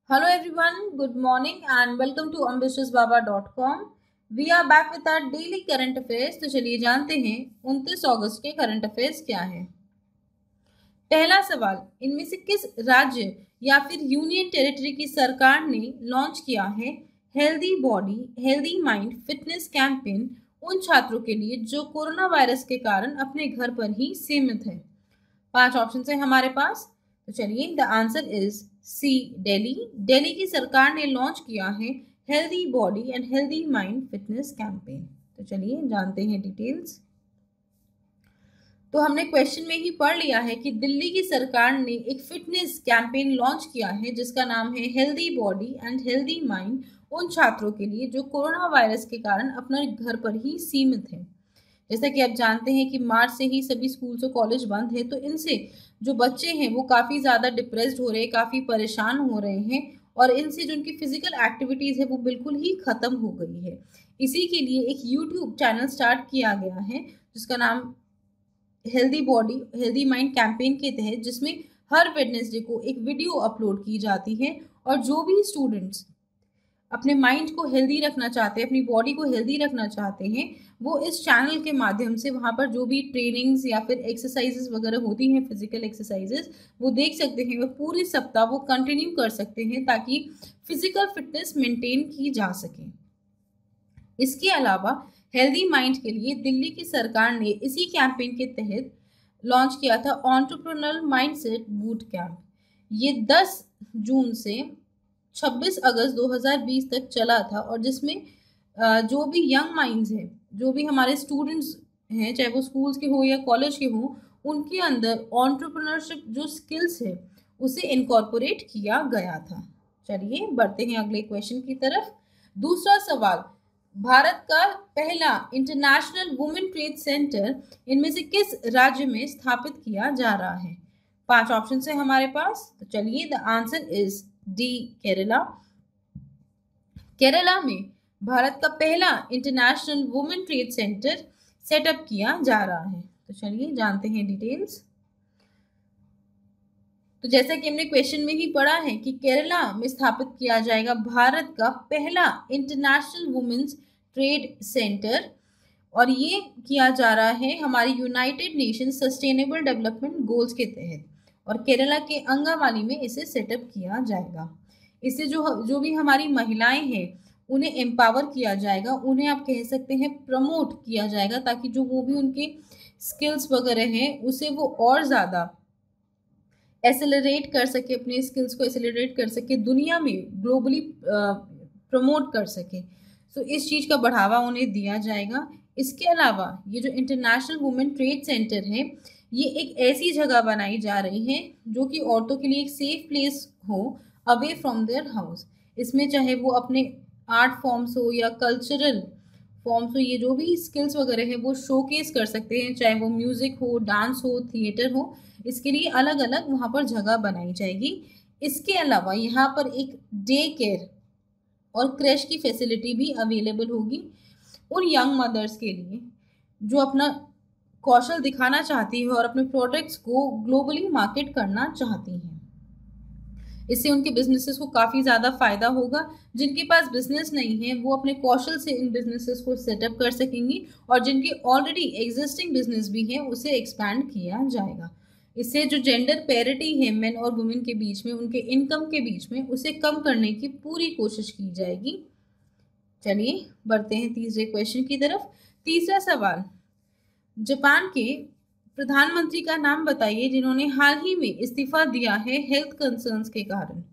Hello everyone, good morning and welcome to ambitiousbaba.com. We are back with our daily current affairs. तो चलिए जानते हैं 29 अगस्त के current affairs क्या है। पहला सवाल, इनमें से किस राज्य या फिर यूनियन टेरिटरी की सरकार ने लॉन्च किया है healthy body healthy mind fitness campaign उन छात्रों के लिए जो कोरोना वायरस के कारण अपने घर पर ही सीमित है। 5 ऑप्शन है हमारे पास। तो चलिए the answer is C Delhi. Delhi की सरकार ने लॉन्च किया है healthy body and healthy mind fitness campaign. तो चलिए जानते हैं डिटेल्स। तो हमने क्वेश्चन में ही पढ़ लिया है कि दिल्ली की सरकार ने एक फिटनेस कैंपेन लॉन्च किया है जिसका नाम है healthy body and healthy mind उन छात्रों के लिए जो कोरोना वायरस के कारण अपने घर पर ही सीमित है। जैसा कि आप जानते हैं कि मार्च से ही सभी स्कूल्स और कॉलेज बंद है, तो इनसे जो बच्चे हैं वो काफ़ी ज़्यादा डिप्रेस्ड हो रहे हैं, काफ़ी परेशान हो रहे हैं और इनसे जो उनकी फिजिकल एक्टिविटीज़ है वो बिल्कुल ही ख़त्म हो गई है। इसी के लिए एक यूट्यूब चैनल स्टार्ट किया गया है जिसका नाम healthy body healthy mind campaign के तहत, जिसमें हर वेडनेसडे को एक वीडियो अपलोड की जाती है और जो भी स्टूडेंट्स अपने माइंड को हेल्दी रखना चाहते हैं, अपनी बॉडी को हेल्दी रखना चाहते हैं, वो इस चैनल के माध्यम से वहाँ पर जो भी ट्रेनिंग्स या फिर एक्सरसाइजेस वगैरह होती हैं, फिजिकल एक्सरसाइजेस, वो देख सकते हैं और पूरे सप्ताह वो कंटिन्यू कर सकते हैं ताकि फिजिकल फिटनेस मेंटेन की जा सके। इसके अलावा हेल्दी माइंड के लिए दिल्ली की सरकार ने इसी कैंपेन के तहत लॉन्च किया था एंटरप्रेन्योरल माइंडसेट बूट कैंप। ये 10 जून से 26 अगस्त 2020 तक चला था और जिसमें जो भी यंग माइंड्स हैं, जो भी हमारे स्टूडेंट्स हैं, चाहे वो स्कूल्स के हो या कॉलेज के हो, उनके अंदर एंटरप्रेन्योरशिप जो स्किल्स है उसे इनकॉर्पोरेट किया गया था। चलिए बढ़ते हैं अगले क्वेश्चन की तरफ। दूसरा सवाल, भारत का पहला इंटरनेशनल वुमेन ट्रेड सेंटर इनमें से किस राज्य में स्थापित किया जा रहा है। 5 ऑप्शन है हमारे पास। तो चलिए the answer is D Kerala. Kerala में भारत का पहला international women trade centre setup किया जा रहा है। तो चलिए जानते हैं डिटेल्स। तो जैसा कि हमने क्वेश्चन में ही पढ़ा है कि केरला में स्थापित किया जाएगा भारत का पहला इंटरनेशनल वुमेन्स ट्रेड सेंटर और ये किया जा रहा है हमारी United nation sustainable development goals के तहत और केरला के अंगावाली में इसे सेटअप किया जाएगा। इससे जो भी हमारी महिलाएं हैं उन्हें एम्पावर किया जाएगा, उन्हें आप कह सकते हैं प्रमोट किया जाएगा ताकि जो वो भी उनके स्किल्स वगैरह हैं उसे वो और ज़्यादा एसेलरेट कर सके, अपने स्किल्स को एसेलरेट कर सके, दुनिया में ग्लोबली प्रमोट कर सके। सो इस चीज़ का बढ़ावा उन्हें दिया जाएगा। इसके अलावा ये जो इंटरनेशनल वुमेन ट्रेड सेंटर है ये एक ऐसी जगह बनाई जा रही है जो कि औरतों के लिए एक सेफ प्लेस हो अवे फ्रॉम देयर हाउस। इसमें चाहे वो अपने आर्ट फॉर्म्स हो या कल्चरल फॉर्म्स हो, ये जो भी स्किल्स वगैरह है वो शोकेस कर सकते हैं, चाहे वो म्यूज़िक हो, डांस हो, थिएटर हो। इसके लिए अलग अलग वहाँ पर जगह बनाई जाएगी। इसके अलावा यहाँ पर एक डे केयर और क्रैश की फैसिलिटी भी अवेलेबल होगी उन यंग मदर्स के लिए जो अपना कौशल दिखाना चाहती है और अपने प्रोडक्ट्स को ग्लोबली मार्केट करना चाहती हैं। इससे उनके बिजनेसेस को काफ़ी ज़्यादा फायदा होगा। जिनके पास बिजनेस नहीं है वो अपने कौशल से इन बिजनेसेस को सेटअप कर सकेंगी और जिनके ऑलरेडी एग्जिस्टिंग बिजनेस भी है उसे एक्सपैंड किया जाएगा। इससे जो जेंडर पैरिटी है मेन और वुमेन के बीच में, उनके इनकम के बीच में, उसे कम करने की पूरी कोशिश की जाएगी। चलिए बढ़ते हैं तीसरे क्वेश्चन की तरफ। तीसरा सवाल, जापान के प्रधानमंत्री का नाम बताइए जिन्होंने हाल ही में इस्तीफा दिया है हेल्थ कंसर्न्स के कारण।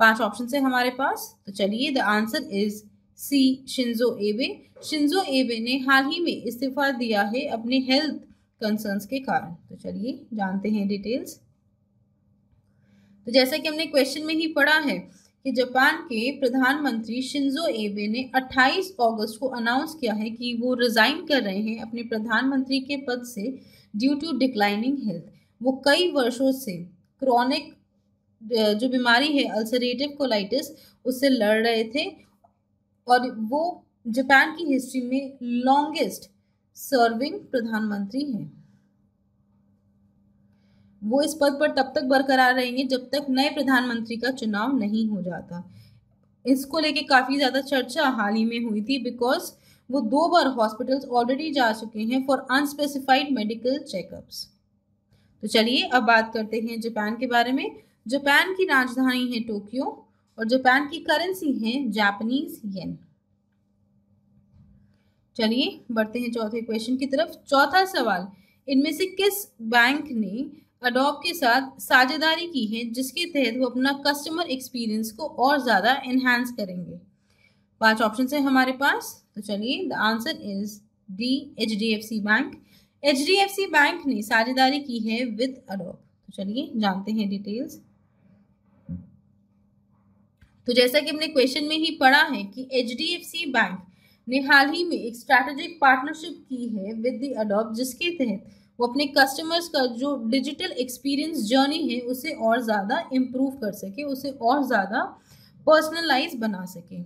5 ऑप्शन है हमारे पास। तो चलिए the answer is C Shinzo Abe. Shinzo Abe ने हाल ही में इस्तीफा दिया है अपने हेल्थ कंसर्न्स के कारण। तो चलिए जानते हैं डिटेल्स। तो जैसा कि हमने क्वेश्चन में ही पढ़ा है कि जापान के प्रधानमंत्री शिंजो एबे ने 28 अगस्त को अनाउंस किया है कि वो रिजाइन कर रहे हैं अपने प्रधानमंत्री के पद से ड्यू टू डिक्लाइनिंग हेल्थ। वो कई वर्षों से क्रॉनिक जो बीमारी है अल्सरेटिव कोलाइटिस उससे लड़ रहे थे और वो जापान की हिस्ट्री में लॉन्गेस्ट सर्विंग प्रधानमंत्री हैं। वो इस पद पर तब तक बरकरार रहेंगे जब तक नए प्रधानमंत्री का चुनाव नहीं हो जाता। इसको लेके काफी ज्यादा चर्चा हाल ही में हुई थी, बिकॉज वो 2 बार हॉस्पिटल्स ऑलरेडी जा चुके हैं फॉर अनस्पेसिफाइड मेडिकल चेकअप्स। तो चलिए अब बात करते हैं जापान के बारे में। जापान की राजधानी है टोक्यो और जापान की करेंसी है जापानीज येन। चलिए बढ़ते हैं चौथे क्वेश्चन की तरफ। चौथा सवाल, इनमें से किस बैंक ने अडोब के साथ साझेदारी की है जिसके तहत वो अपना कस्टमर एक्सपीरियंस को और ज़्यादा एनहांस करेंगे? 5 ऑप्शन है हमारे पास। तो चलिए the answer is D, HDFC bank. HDFC bank ने साझेदारी की है विद अडोब। तो चलिए जानते हैं डिटेल्स। तो जैसा कि हमने क्वेश्चन में ही पढ़ा है कि HDFC बैंक ने हाल ही में एक स्ट्रैटेजिक पार्टनरशिप की है विद द अडोब, जिसके तहत वो अपने कस्टमर्स का जो डिजिटल एक्सपीरियंस जर्नी है उसे और ज़्यादा इम्प्रूव कर सके, उसे और ज़्यादा पर्सनलाइज बना सके।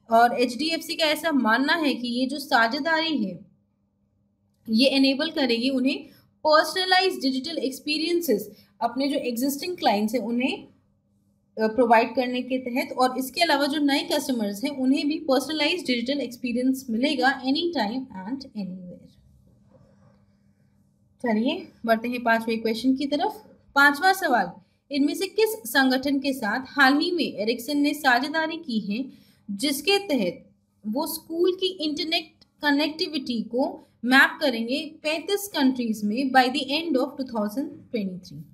और HDFC का ऐसा मानना है कि ये जो साझेदारी है ये एनेबल करेगी उन्हें पर्सनलाइज डिजिटल एक्सपीरियंसेस अपने जो एग्जिस्टिंग क्लाइंट्स हैं उन्हें प्रोवाइड करने के तहत, और इसके अलावा जो नए कस्टमर्स हैं उन्हें भी पर्सनलाइज डिजिटल एक्सपीरियंस मिलेगा एनी टाइम एंड एनीवेयर। चलिए बढ़ते हैं 5वें क्वेश्चन की तरफ। 5वां सवाल, इनमें से किस संगठन के साथ हाल ही में एरिक्सन ने साझेदारी की है जिसके तहत वो स्कूल की इंटरनेट कनेक्टिविटी को मैप करेंगे 35 कंट्रीज में by the end of 2023?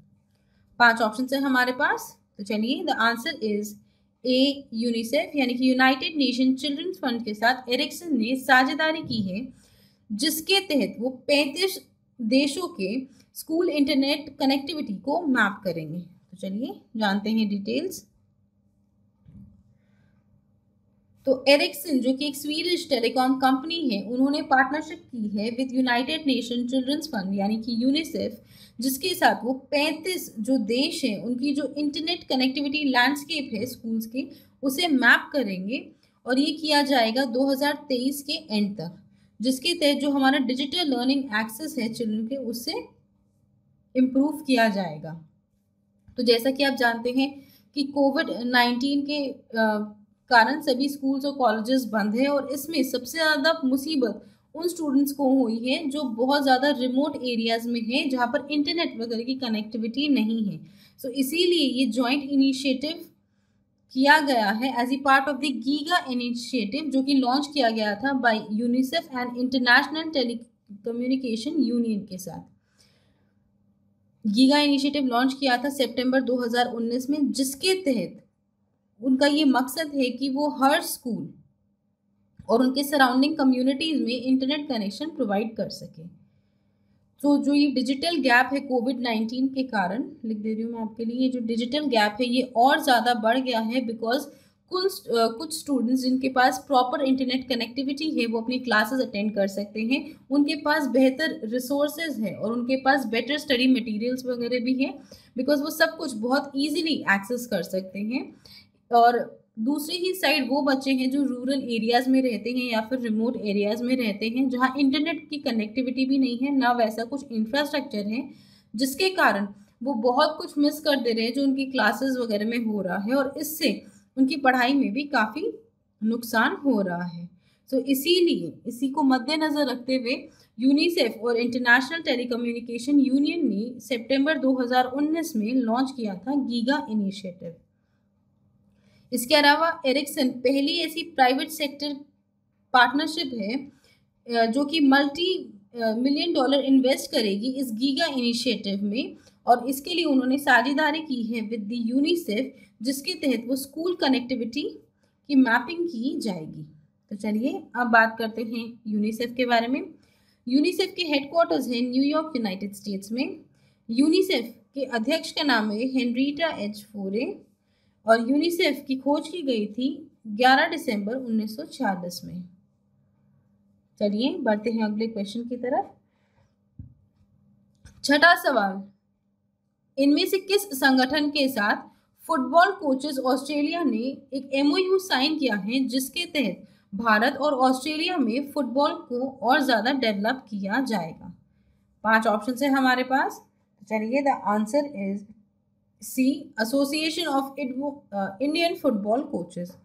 5 option है हमारे पास। तो चलिए the answer is a, UNICEF यानी कि यूनाइटेड नेशन चिल्ड्रंस फंड के साथ एरिक्सन ने साझेदारी की है जिसके तहत वो 35 देशों के स्कूल इंटरनेट कनेक्टिविटी को मैप करेंगे। तो चलिए जानते हैं डिटेल्स। तो एरिक्सन जो कि एक स्वीडिश टेलीकॉम कंपनी है, उन्होंने पार्टनरशिप की है with United Nation Children's Fund यानी कि यूनिसेफ, जिसके साथ वो 35 जो देश हैं उनकी जो इंटरनेट कनेक्टिविटी लैंडस्केप है स्कूल्स के उसे मैप करेंगे, और ये किया जाएगा 2023 के एंड तक, जिसके तहत जो हमारा डिजिटल लर्निंग एक्सेस है चिल्ड्रन के उससे इम्प्रूव किया जाएगा। तो जैसा कि आप जानते हैं कि कोविड-19 के कारण सभी स्कूल्स और कॉलेजेस बंद है, और इसमें सबसे ज़्यादा मुसीबत उन स्टूडेंट्स को हुई है जो बहुत ज़्यादा रिमोट एरियाज में है जहाँ पर इंटरनेट वगैरह की कनेक्टिविटी नहीं है। सो इसीलिए ये जॉइंट इनिशिएटिव किया गया है as a part of the Giga initiative, जो कि लॉन्च किया गया था by UNICEF and International Telecommunication Union के साथ। गीगा इनिशिएटिव लॉन्च किया था सितंबर 2019 में, जिसके तहत उनका ये मकसद है कि वो हर स्कूल और उनके सराउंडिंग कम्युनिटीज़ में इंटरनेट कनेक्शन प्रोवाइड कर सके। तो जो ये डिजिटल गैप है कोविड-19 के कारण, लिख दे रही हूँ मैं आपके लिए, ये जो डिजिटल गैप है ये और ज़्यादा बढ़ गया है बिकॉज कुछ स्टूडेंट्स जिनके पास प्रॉपर इंटरनेट कनेक्टिविटी है वो अपनी क्लासेस अटेंड कर सकते हैं, उनके पास बेहतर रिसोर्सेज है और उनके पास बेटर स्टडी मटेरियल्स वगैरह भी है, बिकॉज वो सब कुछ बहुत ईजिली एक्सेस कर सकते हैं। और दूसरी ही साइड वो बच्चे हैं जो रूरल एरियाज में रहते हैं या फिर रिमोट एरियाज में रहते हैं जहाँ इंटरनेट की कनेक्टिविटी भी नहीं है, ना वैसा कुछ इंफ्रास्ट्रक्चर है, जिसके कारण वो बहुत कुछ मिस कर दे रहे हैं जो उनकी क्लासेस वगैरह में हो रहा है, और इससे उनकी पढ़ाई में भी काफ़ी नुकसान हो रहा है। तो इसीलिए इसी को मद्देनज़र रखते हुए यूनिसेफ और इंटरनेशनल टेलीकम्युनिकेशन यूनियन ने सितंबर 2019 में लॉन्च किया था गीगा इनिशिएटिव। इसके अलावा एरिक्सन पहली ऐसी प्राइवेट सेक्टर पार्टनरशिप है जो कि $multi-million इन्वेस्ट करेगी इस गीगा इनिशिएटिव में, और इसके लिए उन्होंने साझेदारी की है विद द यूनिसेफ, जिसके तहत वो स्कूल कनेक्टिविटी की मैपिंग की जाएगी। तो चलिए अब बात करते हैं यूनिसेफ के बारे में। यूनिसेफ के हेडक्वार्टर्स हैं न्यूयॉर्क, यूनाइटेड स्टेट्स में। यूनिसेफ के अध्यक्ष का नाम है हेनरिटा एच फोरे, और यूनिसेफ की खोज की गई थी 11 दिसंबर 1946 में। चलिए बढ़ते हैं अगले क्वेश्चन की तरफ। छठा सवाल, इनमें से किस संगठन के साथ फुटबॉल कोचेस ऑस्ट्रेलिया ने एक MOU साइन किया है जिसके तहत भारत और ऑस्ट्रेलिया में फुटबॉल को और ज़्यादा डेवलप किया जाएगा? 5 ऑप्शन है हमारे पास। चलिए, the answer is C, Association of Indian Football Coaches.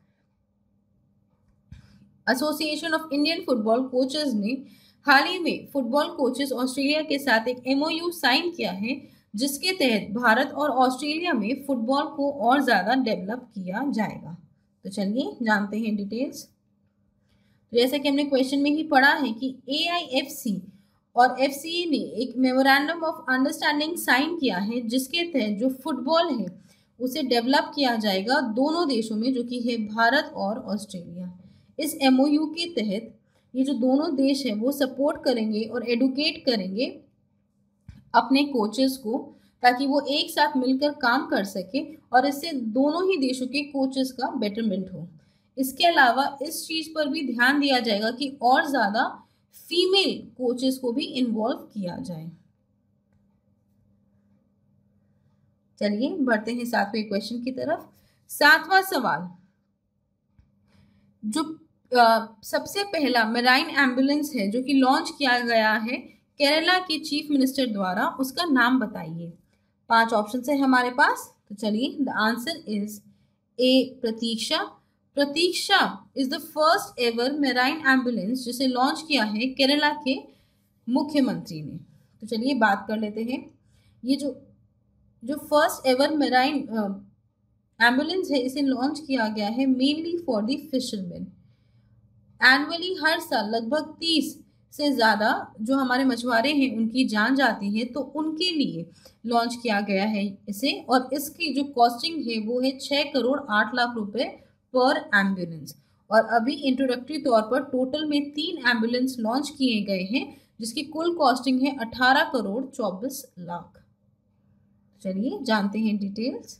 Association of Indian Football Coaches ने हाल ही में फुटबॉल कोचेस ऑस्ट्रेलिया के साथ एक एमओयू साइन किया है, जिसके तहत भारत और ऑस्ट्रेलिया में फुटबॉल को और ज़्यादा डेवलप किया जाएगा। तो चलिए जानते हैं डिटेल्स। तो जैसा कि हमने क्वेश्चन में ही पढ़ा है कि AIFC और FCA ने एक मेमोरेंडम ऑफ अंडरस्टैंडिंग साइन किया है, जिसके तहत जो फुटबॉल है उसे डेवलप किया जाएगा दोनों देशों में, जो कि है भारत और ऑस्ट्रेलिया। इस MOU के तहत ये जो दोनों देश हैं वो सपोर्ट करेंगे और एडुकेट करेंगे अपने कोचेस को, ताकि वो एक साथ मिलकर काम कर सके और इससे दोनों ही देशों के कोचेस का बेटरमेंट हो। इसके अलावा इस चीज़ पर भी ध्यान दिया जाएगा कि और ज़्यादा फीमेल कोचेस को भी इन्वॉल्व किया जाए। चलिए बढ़ते हैं 7वें क्वेश्चन की तरफ। 7वां सवाल, जो सबसे पहला मेराइन एम्बुलेंस है जो कि लॉन्च किया गया है केरला के चीफ मिनिस्टर द्वारा, उसका नाम बताइए। 5 ऑप्शन है हमारे पास। तो चलिए, the answer is a, Pratiksha. Pratiksha is the first ever marine ambulance जिसे लॉन्च किया है केरला के मुख्यमंत्री ने। तो चलिए बात कर लेते हैं। ये जो फर्स्ट एवर मेराइन एम्बुलेंस है, इसे लॉन्च किया गया है mainly for the fisherman. Annually हर साल लगभग 30 से ज़्यादा जो हमारे मछुआरे हैं उनकी जान जाती है, तो उनके लिए लॉन्च किया गया है इसे। और इसकी जो कॉस्टिंग है वो है 6 करोड़ 8 लाख रुपए पर एम्बुलेंस। और अभी इंट्रोडक्टरी तौर पर टोटल में 3 एम्बुलेंस लॉन्च किए गए हैं, जिसकी कुल कॉस्टिंग है 18 करोड़ 24 लाख। चलिए जानते हैं डिटेल्स।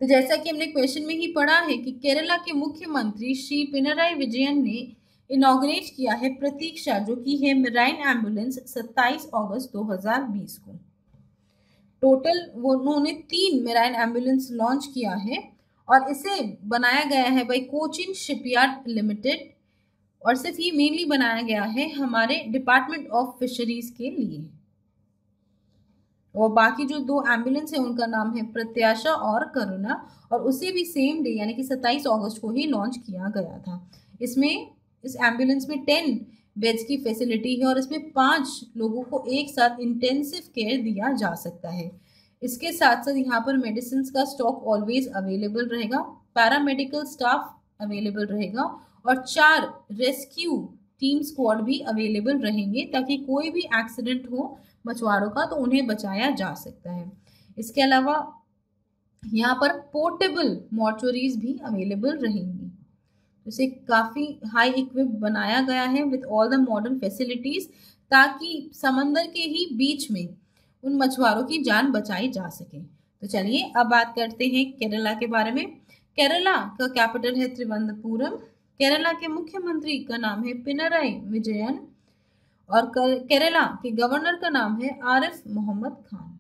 तो जैसा कि हमने क्वेश्चन में ही पढ़ा है कि केरला के मुख्यमंत्री श्री पिनराई विजयन ने इनॉग्रेट किया है प्रतीक्षा, जो कि है मेराइन एम्बुलेंस, 27 अगस्त 2020 को। टोटल उन्होंने 3 मेराइन एम्बुलेंस लॉन्च किया है और इसे बनाया गया है बाय कोचिन शिपयार्ड लिमिटेड। और सिर्फ ये मेनली बनाया गया है हमारे डिपार्टमेंट ऑफ फिशरीज के लिए। और बाकी जो 2 एम्बुलेंस है उनका नाम है प्रत्याशा और करुणा, और उसे भी सेम डे यानी कि 27 अगस्त को ही लॉन्च किया गया था। इस एम्बुलेंस में 10 बेड्स की फैसिलिटी है और इसमें 5 लोगों को एक साथ इंटेंसिव केयर दिया जा सकता है। इसके साथ साथ यहाँ पर मेडिसिन का स्टॉक ऑलवेज अवेलेबल रहेगा, पैरामेडिकल स्टाफ अवेलेबल रहेगा और 4 रेस्क्यू टीम स्क्वाड भी अवेलेबल रहेंगे, ताकि कोई भी एक्सीडेंट हो मछुआरों का तो उन्हें बचाया जा सकता है। इसके अलावा यहाँ पर पोर्टेबल मॉर्चुरीज भी अवेलेबल रहेंगी। इसे काफ़ी हाई इक्विप बनाया गया है with all the modern facilities, ताकि समंदर के ही बीच में उन मछुआरों की जान बचाई जा सके। तो चलिए अब बात करते हैं केरला के बारे में। केरला का कैपिटल है त्रिवंतपुरम। केरला के मुख्यमंत्री का नाम है पिनराई विजयन और केरला के गवर्नर का नाम है आरिफ मोहम्मद खान।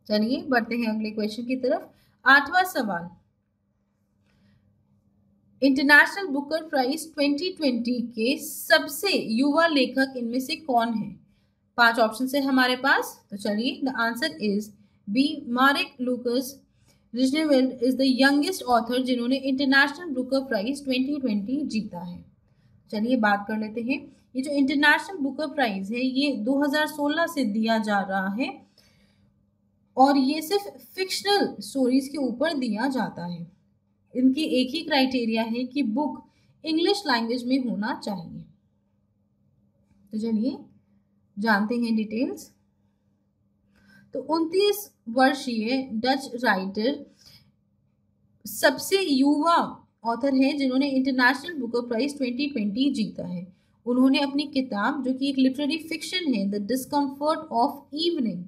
चलिए बढ़ते हैं अगले क्वेश्चन की तरफ। 8वां सवाल, इंटरनेशनल बुकर प्राइज 2020 के सबसे युवा लेखक इनमें से कौन है? 5 ऑप्शन है हमारे पास। तो चलिए, the answer is B, Marieke Lucas Rijneveld is the youngest author जिन्होंने इंटरनेशनल बुकर प्राइज 2020 जीता है। चलिए बात कर लेते हैं। ये जो इंटरनेशनल बुकर प्राइज है ये 2016 से दिया जा रहा है और ये सिर्फ फिक्शनल स्टोरीज के ऊपर दिया जाता है। इनकी एक ही क्राइटेरिया है कि बुक इंग्लिश लैंग्वेज में होना चाहिए। तो चलिए जानते हैं डिटेल्स। तो 29 वर्षीय डच राइटर सबसे युवा ऑथर है जिन्होंने इंटरनेशनल बुकर प्राइज 2020 जीता है। उन्होंने अपनी किताब, जो कि एक लिटरेरी फिक्शन है, द डिस्कम्फर्ट ऑफ इवनिंग,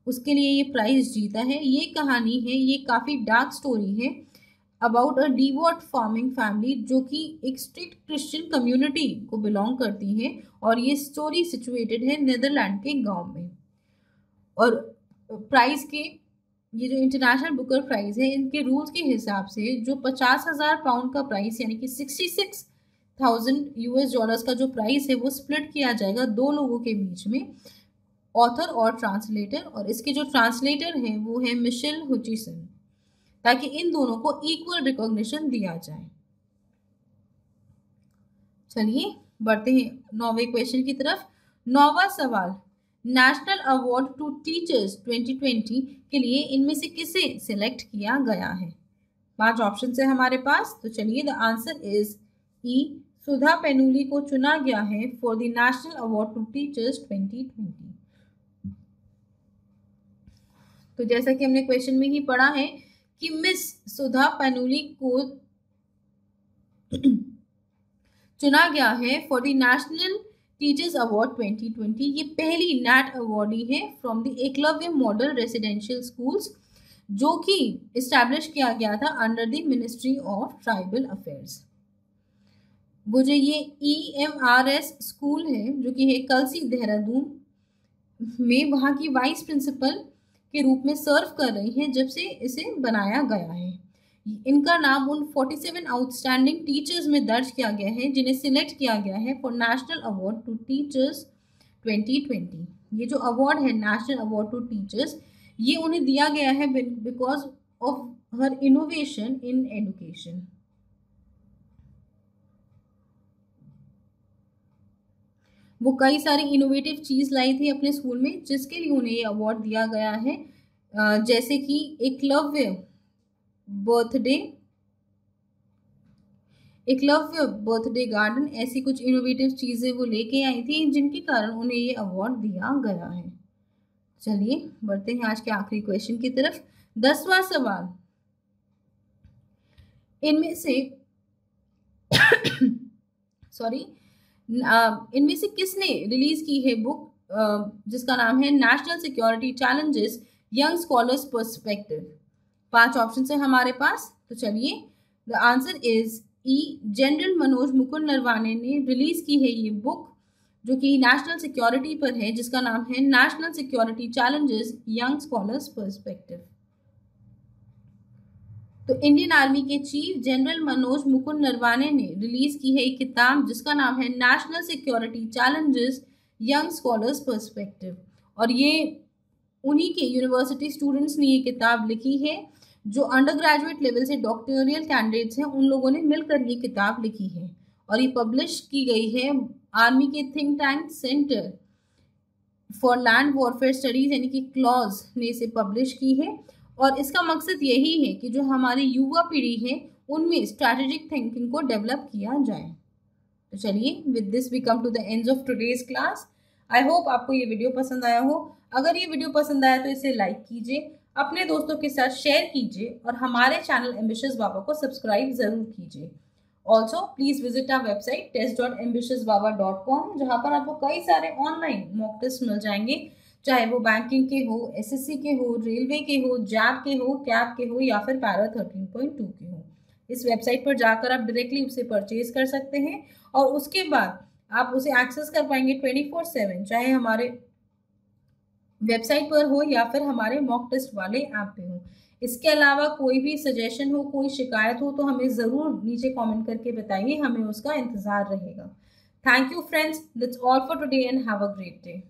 उसके लिए ये प्राइज जीता है। ये कहानी है, ये काफ़ी डार्क स्टोरी है about a devote farming family जो कि एक स्ट्रिक्ट क्रिश्चियन कम्युनिटी को बिलोंग करती है और ये स्टोरी सिचुएटेड है नीदरलैंड के गांव में। और प्राइज के ये जो इंटरनेशनल बुकर प्राइज है, इनके रूल्स के हिसाब से जो 50,000 पाउंड का प्राइस यानी कि 66,000 US डॉलर्स का जो प्राइस है वो स्प्लिट किया जाएगा 2 लोगों के बीच में ऑथर और ट्रांसलेटर, और इसके जो ट्रांसलेटर हैं वो है मिशेल हुचिसन, ताकि इन दोनों को इक्वल रिकॉग्निशन दिया जाए। चलिए बढ़ते हैं 9वें क्वेश्चन की तरफ। 9वां सवाल, नेशनल अवार्ड टू टीचर्स 2020 के लिए इनमें से किसे सिलेक्ट किया गया है? 5 ऑप्शन है हमारे पास, तो चलिए the answer is E, Sudha Painuly को चुना गया है for the National Award to Teachers 2020। तो जैसा कि हमने क्वेश्चन में ही पढ़ा है कि मिस सुधा पेनुली को चुना गया है for the national teachers award 2020। ये पहली नैट अवार्डी है from the Eklavya model residential schools, जो कि इस्टेब्लिश किया गया था under the ministry of tribal affairs. वो जो ये EMRS स्कूल है जो कि है कलसी देहरादून में, वहाँ की वाइस प्रिंसिपल के रूप में सर्व कर रही हैं जब से इसे बनाया गया है। इनका नाम उन 47 आउटस्टैंडिंग टीचर्स में दर्ज किया गया है जिन्हें सिलेक्ट किया गया है for National Award to Teachers 2020। ये जो अवार्ड है नेशनल अवार्ड टू टीचर्स, ये उन्हें दिया गया है because of her innovation in education. वो कई सारी इनोवेटिव चीज़ लाई थी अपने स्कूल में जिसके लिए उन्हें ये अवार्ड दिया गया है, जैसे कि एकलव्य बर्थडे गार्डन, ऐसी कुछ इनोवेटिव चीज़ें वो लेके आई थी जिनके कारण उन्हें ये अवार्ड दिया गया है। चलिए बढ़ते हैं आज के आखिरी क्वेश्चन की तरफ। 10वां सवाल, इनमें से इनमें से किसने रिलीज की है बुक जिसका नाम है national security challenges young scholars perspective? 5 option है हमारे पास, तो चलिए the answer is E, general Manoj Mukund Naravane ने रिलीज की है ये बुक जो कि नेशनल सिक्योरिटी पर है, जिसका नाम है national security challenges young scholars perspective. तो इंडियन आर्मी के चीफ जनरल मनोज मुकुंद नरवाने ने रिलीज की है एक किताब जिसका नाम है national security challenges young scholars perspective, और ये उन्हीं के यूनिवर्सिटी स्टूडेंट्स ने ये किताब लिखी है जो अंडर ग्रेजुएट लेवल से डॉक्टोरियल कैंडिडेट्स हैं, उन लोगों ने मिलकर ये किताब लिखी है और ये पब्लिश की गई है आर्मी के think tank centre for land warfare studies यानी कि क्लॉज ने इसे पब्लिश की है। और इसका मकसद यही है कि जो हमारी युवा पीढ़ी है उनमें स्ट्रैटेजिक थिंकिंग को डेवलप किया जाए। तो चलिए with this we come to the end of today's class. I hope आपको ये वीडियो पसंद आया हो। अगर ये वीडियो पसंद आया तो इसे लाइक कीजिए, अपने दोस्तों के साथ शेयर कीजिए और हमारे चैनल एम्बिशियस बाबा को सब्सक्राइब जरूर कीजिए। Also please visit our website test.ambitiousbaba.com, जहाँ पर आपको कई सारे ऑनलाइन मॉक टेस्ट मिल जाएंगे, चाहे वो बैंकिंग के हो, SSC के हो, रेलवे के हो, जैब के हो, कैब के हो या फिर पैरा 13.2 के हो। इस वेबसाइट पर जाकर आप डायरेक्टली उसे परचेज कर सकते हैं और उसके बाद आप उसे एक्सेस कर पाएंगे 24/7, चाहे हमारे वेबसाइट पर हो या फिर हमारे मॉक टेस्ट वाले ऐप पे हो। इसके अलावा कोई भी सजेशन हो, कोई शिकायत हो तो हमें ज़रूर नीचे कमेंट करके बताइए, हमें उसका इंतज़ार रहेगा। Thank you friends, that's all for today and have a great day.